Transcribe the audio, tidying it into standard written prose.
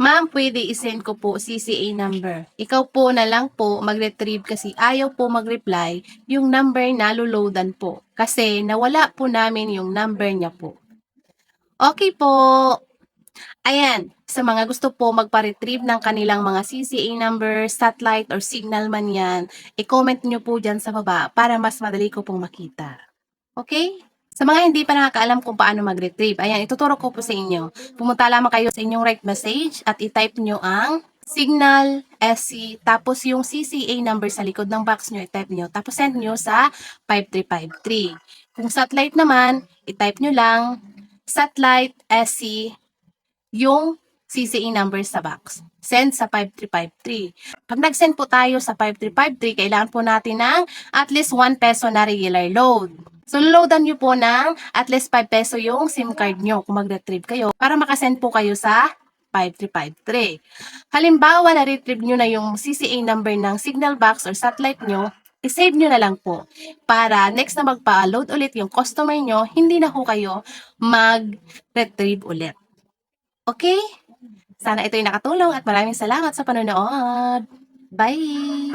Ma'am, pwede i-send ko po CCA number. Ikaw po na lang po mag-retrieve kasi ayaw po mag-reply yung number na loloadan po. Kasi nawala po namin yung number niya po. Okay po. Ayan, sa mga gusto po magpa-retrieve ng kanilang mga CCA number, satellite, or signal man yan, i-comment nyo po dyan sa baba para mas madali ko pong makita. Okay? Sa mga hindi pa nakakaalam kung paano mag-retrieve, ayan, ituturo ko po sa inyo. Pumunta lamang kayo sa inyong right message at i-type nyo ang signal, SC, tapos yung CCA number sa likod ng box nyo, i-type nyo, tapos send nyo sa 5353. Kung satellite naman, i-type nyo lang satellite, SC, yung CCA number sa box. Send sa 5353. Pag nag-send po tayo sa 5353, kailangan po natin ng at least 1 peso na regular load. So, loadan nyo po ng at least 5 peso yung SIM card nyo kung mag-retrieve kayo para makasend po kayo sa 5353. Halimbawa, na-retrieve nyo na yung CCA number ng signal box or satellite nyo, i-save nyo na lang po para next na magpa-load ulit yung customer nyo, hindi na po kayo mag-retrieve ulit. Okay? Sana ito'y nakatulong at maraming salamat sa panonood. Bye!